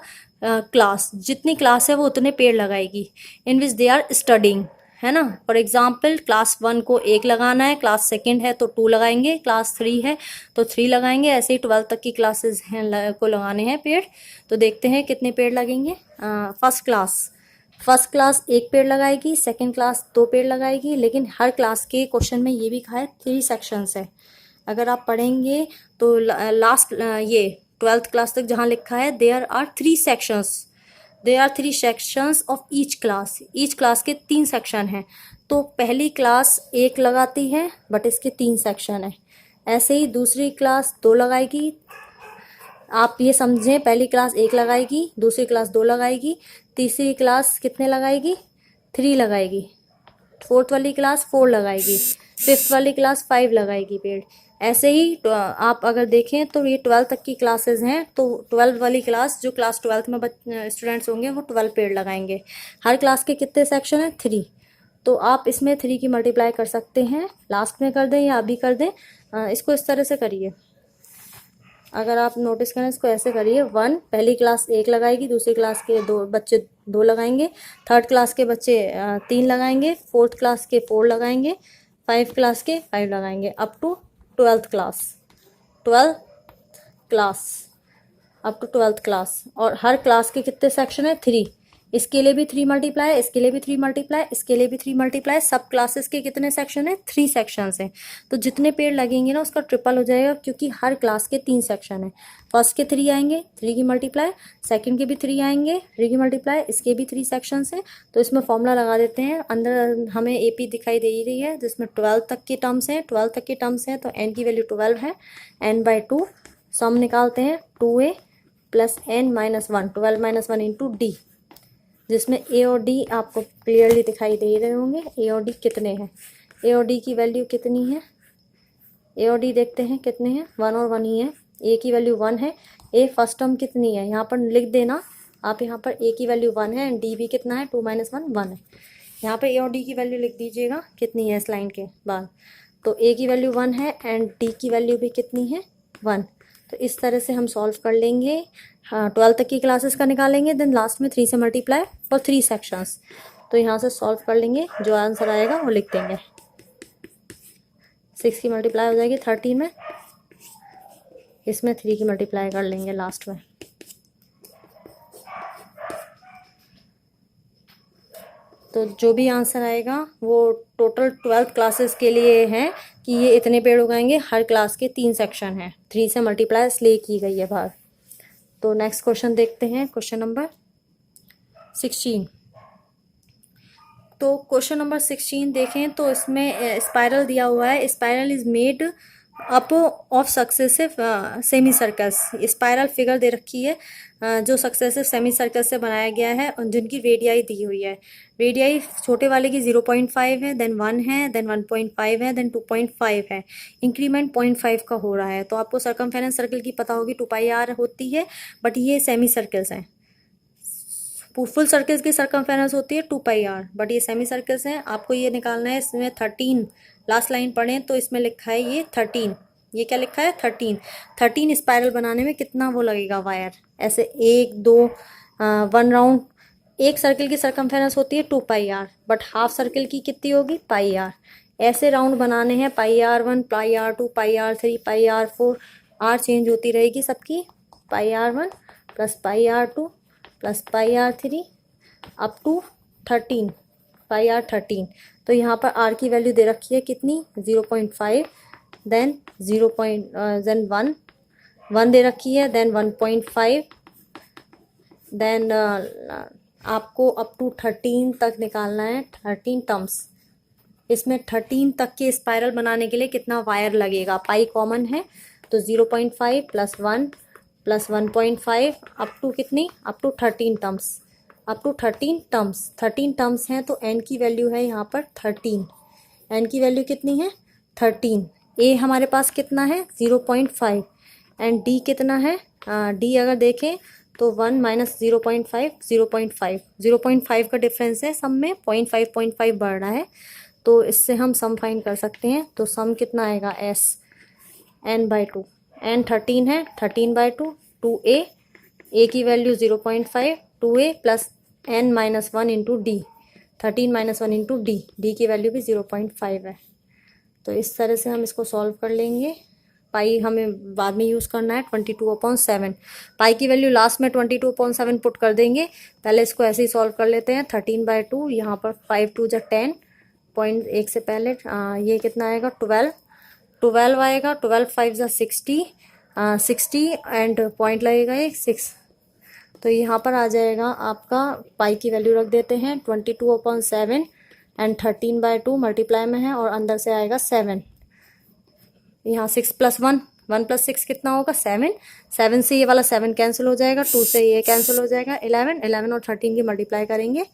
class. जितनी क्लास है वो उतने पेड़ लगाएगी in which they are studying, है ना। For example class 1 को 1 लगाना है, क्लास 2 है तो 2 लगाएंगे, क्लास 3 है तो 3 लगाएंगे, ऐसे ही 12 तक की क्लासेस हैं को लगाने हैं पेड़। तो देखते हैं कितने पेड़ लगेंगे। फर्स्ट क्लास 1 पेड़ लगाएगी, सेकंड क्लास 2 पेड़ लगाएगी, लेकिन हर क्लास के क्वेश्चन में ये भी कहा है 3 सेक्शंस है। अगर आप पढ़ेंगे तो लास्ट ये 12th क्लास तक जहाँ लिखा है there are 3 sections of each class के 3 सेक्शन हैं। तो पहली क्लास 1 लगाती है बट इसके 3 सेक्शन है, ऐसे ही दूसरी क्लास 2 लगाएगी। आप ये समझें, पहली क्लास 1 लगाएगी, दूसरी क्लास 2 लगाएगी, तीसरी क्लास कितने लगाएगी, 3 लगाएगी, फोर्थ वाली क्लास 4 लगाएगी, फिफ्थ वाली क्लास 5 लगाएगी पेड़। ऐसे ही आप अगर देखें तो ये 12 तक की क्लासेस हैं, तो 12 वाली क्लास जो क्लास 12 में स्टूडेंट्स होंगे वो 12 पेड़ लगाएंगे। हर क्लास के कितने सेक्शन हैं, 3। तो आप इसमें 3 की मल्टीप्लाई कर सकते हैं, लास्ट में कर दें या अभी कर दें। इसको इस तरह से करिए, अगर आप नोटिस करें इसको ऐसे करिए, 1 पहली क्लास 1 लगाएगी, दूसरी क्लास के 2 बच्चे 2 लगाएंगे, थर्ड क्लास के बच्चे 3 लगाएंगे, फोर्थ क्लास के 4 लगाएंगे, 5 क्लास के 5 लगाएंगे, अप टू 12th क्लास। और हर क्लास के कितने सेक्शन है, 3। इसके लिए भी 3 मल्टीप्लाई, इसके लिए भी 3 मल्टीप्लाई, इसके लिए भी 3 मल्टीप्लाई। सब क्लासेस के कितने सेक्शन है, 3 सेक्शंस हैं। तो जितने पेड़ लगेंगे ना उसका ट्रिपल हो जाएगा, क्योंकि हर क्लास के 3 सेक्शन है। फर्स्ट के 3 आएंगे, 3 की मल्टीप्लाई, सेकंड के भी 3 आएंगे, 3 की मल्टीप्लाई, इसके भी 3 सेक्शंस हैं। तो इसमें फॉर्मूला लगा देते हैं। अंदर हमें AP दिखाई दे रही है जिसमें 12 तक के टर्म्स हैं, 12 तक के टर्म्स हैं, तो n की वैल्यू 12 है, n/2 सम निकालते हैं, 2a plus n-1, 12 - 1 into d, जिसमें a और d आपको क्लियरली दिखाई दे रहे होंगे। a और d कितने हैं, a और d की वैल्यू कितनी है, a और d देखते हैं कितने हैं, 1 और 1 ही है। a की वैल्यू 1 है, a फर्स्ट टर्म कितनी है यहाँ पर लिख देना आप, यहाँ पर a की वैल्यू 1 है एंड d भी कितना है, 2 - 1 1 है। यहाँ पर a और d की वैल्यू लिख दीजिएगा कितनी है इस लाइन के बाद। तो a की वैल्यू 1 है एंड d की वैल्यू भी कितनी है, 1। तो इस तरह से हम सॉल्व कर लेंगे। हाँ, 12 तक की क्लासेस का निकालेंगे, देन लास्ट में 3 से मल्टीप्लाई फॉर 3 सेक्शंस। तो यहाँ से सॉल्व कर लेंगे, जो आंसर आएगा वो लिख देंगे। 6 की मल्टीप्लाई हो जाएगी 13 में, इसमें 3 की मल्टीप्लाई कर लेंगे लास्ट में। तो जो भी आंसर आएगा वो टोटल 12th क्लासेस के लिए है कि ये इतने पेड़ उगाएंगे। हर क्लास के 3 सेक्शन हैं, 3 से मल्टीप्लाई इसलिए की गई है बाहर। तो नेक्स्ट क्वेश्चन देखते हैं, क्वेश्चन नंबर 16। तो क्वेश्चन नंबर 16 देखें तो इसमें स्पाइरल दिया हुआ है। Spiral is made up of successive semi circles, spiral figure दे रखी है जो सक्सेसिव सेमी सर्कल से बनाया गया है और जिनकी रेडियाई दी हुई है। रेडियाई छोटे वाले की 0.5 है, देन 1 है, देन 1.5 है, देन 2.5 है। इंक्रीमेंट 0.5 का हो रहा है। तो आपको सरकमफेरेंस सर्कल की पता होगी 2πr होती है, बट ये सेमी सर्कल्स हैं। फुल सर्कल्स की सरकमफेरेंस होती है 2πr, बट ये सेमी सर्कल्स हैं। आपको ये निकालना है। इसमें 13 लास्ट लाइन पढ़ें तो इसमें लिखा है ये 13। ये क्या लिखा है? 13 स्पाइरल बनाने में कितना वो लगेगा वायर? ऐसे 1 2 1 राउंड। एक सर्कल की सरकमफेरेंस होती है 2πr, बट हाफ सर्कल की कितनी होगी? πr। ऐसे राउंड बनाने हैं πr1 πr2 πr3 πr4, r change होती रहेगी सबकी। πr1 plus πr2 plus πr3 up to 13 πr13। तो यहाँ पर r की वैल्यू दे रखी है कितनी? 0.5, देन 1 दे रखी है, देन 1.5, देन आपको अप टू 13 तक निकालना है। 13 टर्म्स। इसमें 13 तक के स्पाइरल बनाने के लिए कितना वायर लगेगा? पाई कॉमन है तो 0.5 प्लस 1 प्लस 1.5 अप टू कितनी? Up to 13 terms. Up to 13 terms. 13 terms हैं तो n की वैल्यू है यहाँ पर 13। n की वैल्यू कितनी है? 13। a हमारे पास कितना है? 0.5। एंड d कितना है? d अगर देखें तो 1 माइनस 0.5 0.5 का डिफरेंस है सम में। 0.5 बढ़ रहा है तो इससे हम सम फाइंड कर सकते हैं। तो सम कितना आएगा? s n/2। n 13 है, 13/2 2a। a की value 0.5 2a plus n minus 1 into D. 13 minus 1 into D. D की वैल्यू भी 0.5 है। तो इस तरह से हम इसको सॉल्व कर लेंगे। पाई हमें बाद में यूज़ करना है 22/7। पाई की वैल्यू लास्ट में 22/7 पुट कर देंगे। पहले इसको ऐसे ही सॉल्व कर लेते हैं। 13/2 यहाँ पर 5 2 जा 10, 0.1 से पहले ये कितना आएगा? 12 आएगा। 12 5 जा 60, 60 एंड पॉइंट लगेगा एक 6। तो यहाँ पर आ जाएगा आपका। पाई की वैल्यू रख देते हैं 22/7 एंड 13/2 मल्टीप्लाई में है और अंदर से आएगा 7। यहाँ 6 प्लस 1, 1 प्लस 6 कितना होगा? 7। 7 से ये वाला 7 कैंसिल हो जाएगा, 2 से ये कैंसिल हो जाएगा। 11 और 13 की मल्टीप्लाई करेंगे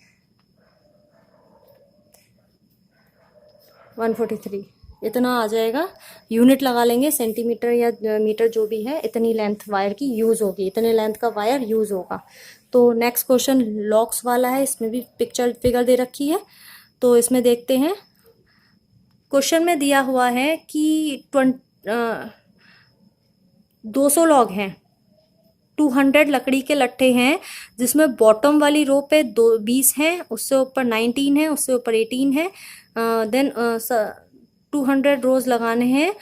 143। इतना आ जाएगा। यूनिट लगा लेंगे सेंटीमीटर या मीटर जो भी है। इतनी लेंथ वायर की यूज़ होगी, इतने लेंथ का वायर यूज़ होगा। तो नेक्स्ट क्वेश्चन लॉक्स वाला है। इसमें भी पिक्चर फिगर दे रखी है तो इसमें देखते हैं। क्वेश्चन में दिया हुआ है कि 200 लॉग हैं। 200 लकड़ी के लट्ठे हैं जिसमें बॉटम वाली रो पे 20 हैं, उससे ऊपर 19 है, उससे ऊपर 18 है। देन 200 रोज लगाने हैं।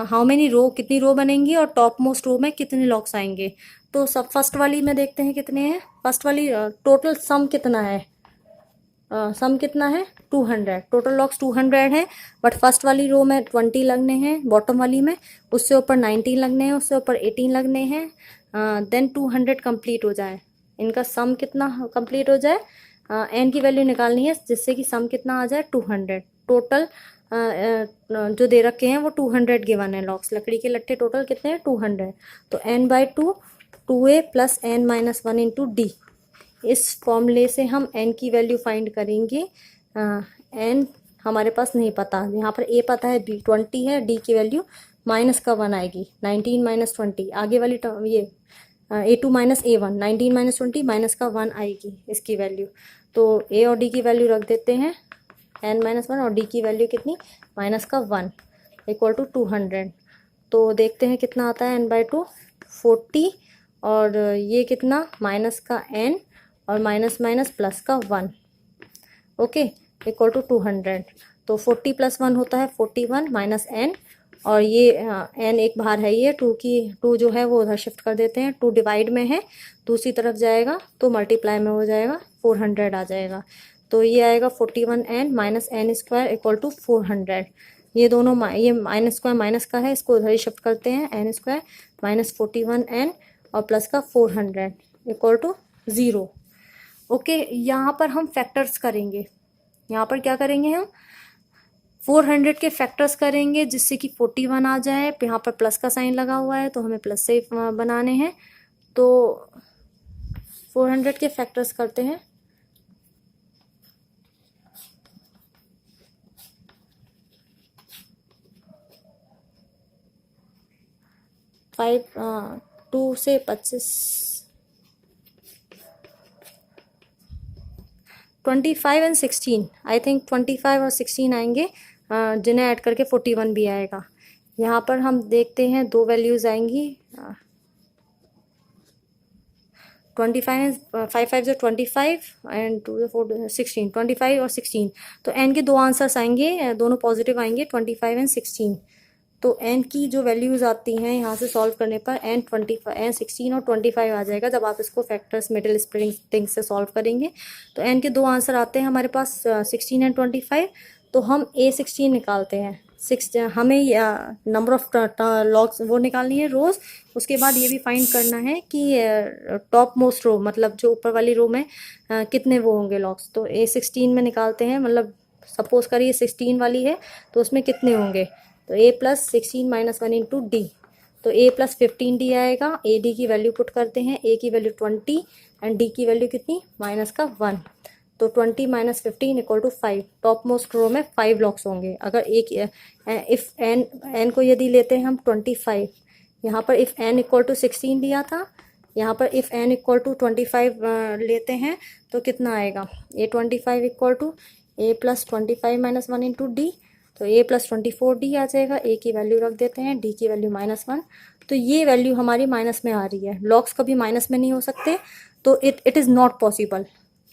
हाउ मेनी रो, कितनी रो बनेंगी और टॉप मोस्ट रो में कितने लॉक्स आएंगे? तो सब फर्स्ट वाली में देखते हैं कितने हैं। फर्स्ट वाली टोटल सम कितना है? सम कितना है? 200। टोटल लॉक्स 200 हैं, बट फर्स्ट वाली रो में 20 लगने हैं, बॉटम वाली में उससे ऊपर 19 लगने हैं, उससे ऊपर 18 लगने हैं। देन 200 कंप्लीट हो जाए, इनका सम कितना कंप्लीट हो जाए। एन की वैल्यू निकालनी है जिससे कि सम कितना आ जाए 200। टोटल जो दे रखे हैं वो 200 गिवन है। लॉक्स लकड़ी के लट्ठे टोटल कितने हैं? 200। तो n/2 2a plus n minus 1 into D. इस फॉर्मूले से हम n की वैल्यू फाइंड करेंगे। n हमारे पास नहीं पता, यहाँ पर a पता है, b 20 है, d की वैल्यू माइनस का 1 आएगी। 19 माइनस 20 आगे वाली टर्म ये a2 minus a1, 19 minus 20 minus का 1 आएगी इसकी वैल्यू। तो a और d की वैल्यू रख देते हैं n माइनस 1 और d की वैल्यू कितनी? माइनस का 1 इक्वल टू 200। तो देखते हैं कितना आता है। n/2 40 और ये कितना? माइनस का n और माइनस माइनस प्लस का 1, ओके, इक्वल टू 200। तो 40 प्लस 1 होता है 41 माइनस n, और ये n एक बाहर है, ये 2 जो है वो उधर शिफ्ट कर देते हैं। 2 डिवाइड में है, दूसरी तरफ जाएगा तो मल्टीप्लाई में हो जाएगा, 400 आ जाएगा। तो ये आएगा 41n minus n square equal to 400। ये दोनों ये माइनस स्क्वायर माइनस का है, इसको उधर ही शिफ्ट करते हैं। n स्क्वायर माइनस 41n और प्लस का 400 इक्वल टू 0। ओके, यहाँ पर हम फैक्टर्स करेंगे। यहाँ पर क्या करेंगे हम? 400 के फैक्टर्स करेंगे जिससे कि 41 आ जाए। यहाँ पर प्लस का साइन लगा हुआ है तो हमें प्लस से बनाने हैं। तो 400 के फैक्टर्स करते हैं। 2 से 25, 25 एंड 16, आई थिंक 25 और 16 आएंगे, जिन्हें ऐड करके 41 भी आएगा। यहाँ पर हम देखते हैं दो वैल्यूज आएंगी, 25, 5 जो 25 एंड 2 4 16, 25 और 16। तो एन के दो आंसर्स आएंगे, दोनों पॉजिटिव आएंगे, 25 एंड 16। तो एन की जो वैल्यूज आती हैं यहाँ से सॉल्व करने पर एन 16 और 25 आ जाएगा जब आप इसको फैक्टर्स मिडिल स्प्रिंग थिंग्स से सॉल्व करेंगे। तो एन के दो आंसर आते हैं हमारे पास 16 एंड 25। तो हम A16 निकालते हैं। हमें नंबर ऑफ लॉग्स वो निकालनी है रोज। उसके बाद ये भी फाइंड करना है कि टॉप मोस्ट रो मतलब जो ऊपर वाली रो में कितने वो होंगे लॉग्स। तो A16 में निकालते हैं, मतलब सपोज करिए 16 वाली है तो उसमें कितने होंगे। तो A + 16 - 1 इंटू D, तो A + 15D आएगा। ए डी की वैल्यू पुट करते हैं, A की वैल्यू 20 एंड D की वैल्यू कितनी -1। तो 20 - 15 = 5। टॉप मोस्ट रो में 5 लॉक्स होंगे। अगर एक इफ n को यदि लेते हैं हम 25, यहाँ पर इफ n = 16 दिया था, यहाँ पर इफ n = 25 लेते हैं तो कितना आएगा। A25 = A + 25 - 1 इंटू D, तो A + 24D आ जाएगा। A की वैल्यू रख देते हैं, D की वैल्यू -1। तो ये वैल्यू हमारी माइनस में आ रही है। लॉग्स कभी माइनस में नहीं हो सकते, तो it is not possible.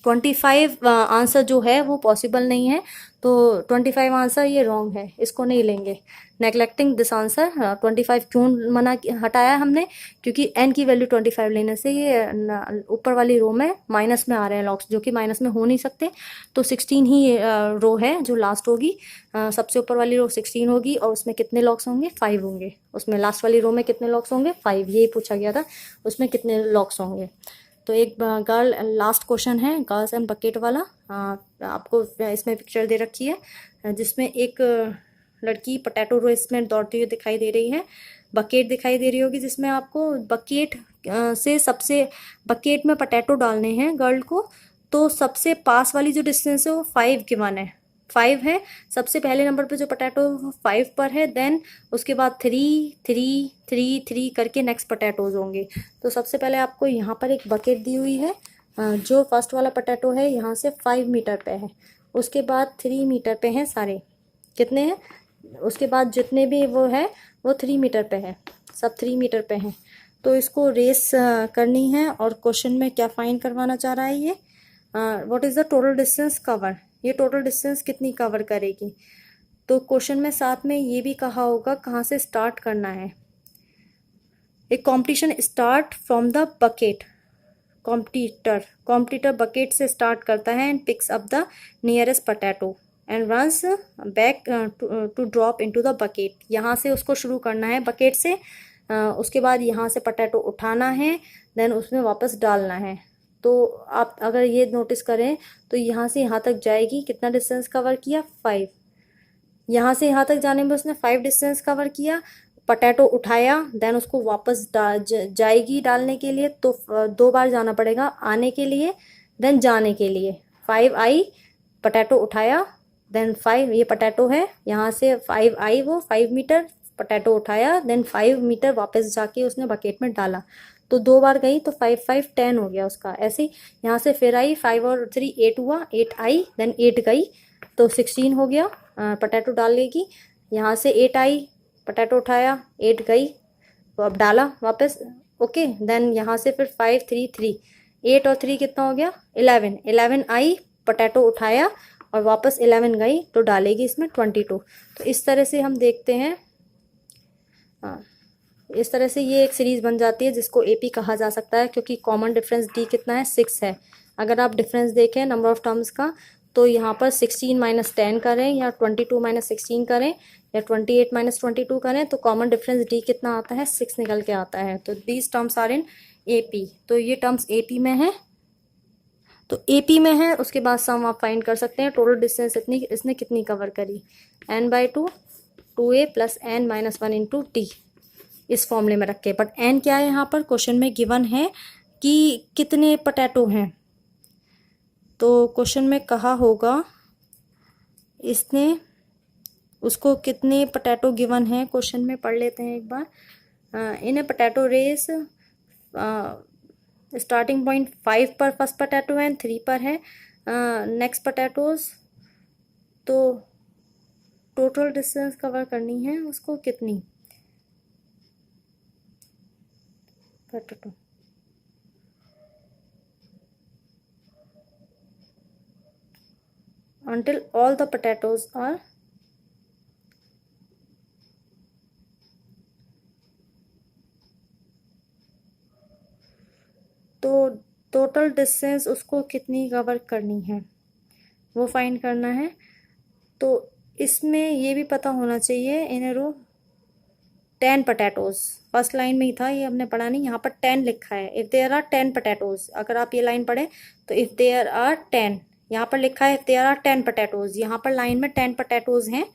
25 answer जो है वो पॉसिबल नहीं है। तो 25 आंसर ये रॉन्ग है, इसको नहीं लेंगे। Neglecting this answer. 25 क्यों हटाया हमने, क्योंकि n की वैल्यू 25 लेने से ये ऊपर वाली रो में माइनस में आ रहे हैं लॉग्स, जो कि माइनस में हो नहीं सकते। तो 16 ही रो है जो लास्ट होगी। सबसे ऊपर वाली रो 16 होगी और उसमें कितने लॉग्स होंगे, 5 होंगे। उसमें लास्ट वाली रो में कितने लॉग्स होंगे, 5। यही पूछा गया था, उसमें कितने लॉग्स होंगे। तो एक गर्ल लास्ट क्वेश्चन है, गर्ल्स एंड बकेट वाला। आपको इसमें पिक्चर दे रखी है जिसमें एक लड़की पोटैटो रेस में दौड़ती हुई दिखाई दे रही है। बकेट दिखाई दे रही होगी जिसमें आपको बकेट से सबसे बकेट में पोटैटो डालने हैं गर्ल को। तो सबसे पास वाली जो डिस्टेंस है वो 5 गिवन है, 5 है। सबसे पहले नंबर पे जो पोटैटो 5 पर है, देन उसके बाद 3 3 3 3 करके नेक्स्ट पोटैटोज होंगे। तो सबसे पहले आपको यहाँ पर एक बकेट दी हुई है, जो फर्स्ट वाला पोटैटो है यहाँ से 5 मीटर पे है। उसके बाद 3 मीटर पे हैं सारे, कितने हैं, उसके बाद जितने भी वो है वो 3 मीटर पे है, सब 3 मीटर पे हैं। तो इसको रेस करनी है और क्वेश्चन में क्या फाइंड करवाना चाह रहा है ये, what is the total distance cover, ये टोटल डिस्टेंस कितनी कवर करेगी। तो क्वेश्चन में साथ में ये भी कहा होगा कहाँ से स्टार्ट करना है। एक competition start from the bucket, competitor bucket से स्टार्ट करता है and picks up the nearest potato and runs back to drop into the bucket. यहाँ से उसको शुरू करना है बकेट से, उसके बाद यहाँ से पोटैटो उठाना है, देन उसमें वापस डालना है। तो आप अगर ये नोटिस करें तो यहाँ से यहाँ तक जाएगी, कितना डिस्टेंस कवर किया, 5। यहाँ से यहाँ तक जाने में उसने 5 डिस्टेंस कवर किया। पोटैटो उठाया, देन उसको वापस जाएगी डालने के लिए, तो 2 बार जाना पड़ेगा, आने के लिए देन जाने के लिए। 5 आई, पोटैटो उठाया, देन 5, ये पोटैटो है, यहाँ से 5 आई, वो 5 मीटर पोटैटो उठाया, देन 5 मीटर वापस जाके उसने बकेट में डाला। तो 2 बार गई तो 5 5 10 हो गया उसका। ऐसे ही यहाँ से फिर आई, 5 और 3 8 हुआ, 8 आई, देन 8 गई तो 16 हो गया। पोटैटो डालेगी, यहाँ से 8 आई, पोटैटो उठाया, 8 गई तो अब डाला वापस, ओके। देन यहाँ से फिर 5 3 3, 8 और 3 कितना हो गया, 11, 11 आई, पोटैटो उठाया और वापस 11 गई तो डालेगी इसमें 22। तो इस तरह से हम देखते हैं, इस तरह से ये एक सीरीज बन जाती है जिसको एपी कहा जा सकता है, क्योंकि कॉमन डिफरेंस डी कितना है, 6 है। अगर आप डिफरेंस देखें नंबर ऑफ टर्म्स का, तो यहाँ पर 16 - 10 करें या 22 - 16 करें या 28 - 22 करें, तो कॉमन डिफरेंस डी कितना आता है, 6 निकल के आता है। तो these terms are in AP, तो ये टर्म्स एपी में है। तो AP में है, उसके बाद सम आप फाइंड कर सकते हैं। टोटल डिस्टेंस इतनी, इसने कितनी कवर करी, n/2 2a + n-1 into T, इस फॉर्मूले में रख के। बट n क्या है यहाँ पर क्वेश्चन में गिवन है कि कितने पोटैटो हैं, तो क्वेश्चन में कहा होगा इसने उसको कितने पोटैटो गिवन है, क्वेश्चन में पढ़ लेते हैं एक बार। In a potato race starting point 5 पर फर्स्ट पोटैटो है, 3 पर है नेक्स्ट पोटैटोज, तो टोटल डिस्टेंस कवर करनी है उसको कितनी potato, until all the potatoes are तो टोटल डिस्टेंस उसको कितनी कवर करनी है वो फाइंड करना है। तो इसमें ये भी पता होना चाहिए, इन ए रो 10 पोटैटोज, फर्स्ट लाइन में ही था ये, हमने पढ़ा नहीं, यहाँ पर 10 लिखा है। इफ़ देयर आर 10 पोटैटोज, अगर आप ये लाइन पढ़ें तो इफ़ देयर आर 10, यहाँ पर लिखा है इफ़ देयर आर 10 पोटैटोज, यहाँ पर लाइन में 10 पोटैटोज हैं,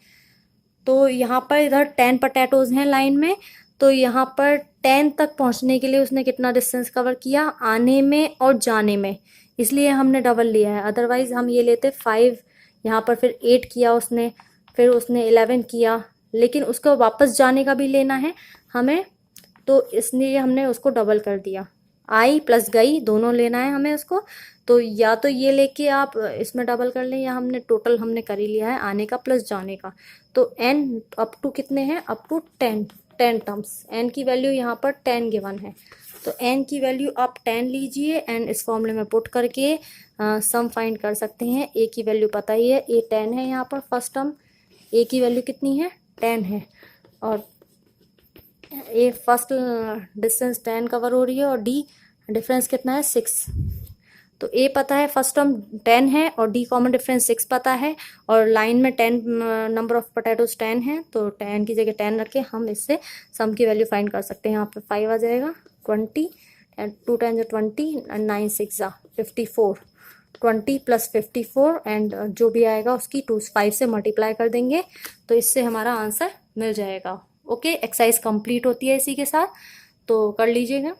तो यहाँ पर इधर 10 पोटैटोज हैं लाइन में, तो यहाँ पर 10 तक पहुँचने के लिए उसने कितना डिस्टेंस कवर किया, आने में और जाने में, इसलिए हमने डबल लिया है। अदरवाइज हम ये लेते 5, यहाँ पर फिर 8 किया उसने, फिर उसने 11 किया, लेकिन उसको वापस जाने का भी लेना है हमें, तो इसलिए हमने उसको डबल कर दिया। आई प्लस गई दोनों लेना है हमें उसको, तो या तो ये लेके आप इसमें डबल कर लें, या हमने टोटल हमने कर ही लिया है आने का प्लस जाने का। तो n अप टू कितने हैं, अप टू 10 टर्म्स, n की वैल्यू यहाँ पर 10 गिवन है, तो n की वैल्यू आप 10 लीजिए एंड इस फॉर्मूले में पुट करके सम फाइंड कर सकते हैं। a की वैल्यू पता ही है, a 10 है यहाँ पर फर्स्ट टर्म, a की वैल्यू कितनी है 10 है, और ए फर्स्ट डिस्टेंस 10 कवर हो रही है, और d डिफरेंस कितना है 6, तो a पता है फर्स्ट टर्म 10 है, और d कॉमन डिफरेंस 6 पता है, और लाइन में 10 नंबर ऑफ पोटैटोज 10 है, तो 10 की जगह 10 रखे हम इससे सम की वैल्यू फाइंड कर सकते हैं। यहाँ पे 5 आ जाएगा, 20 एंड 2 10 20 एंड 9 6 54, 20 + 54 एंड जो भी आएगा उसकी 5 से मल्टीप्लाई कर देंगे, तो इससे हमारा आंसर मिल जाएगा। ओके, एक्सरसाइज कंप्लीट होती है इसी के साथ, तो कर लीजिएगा।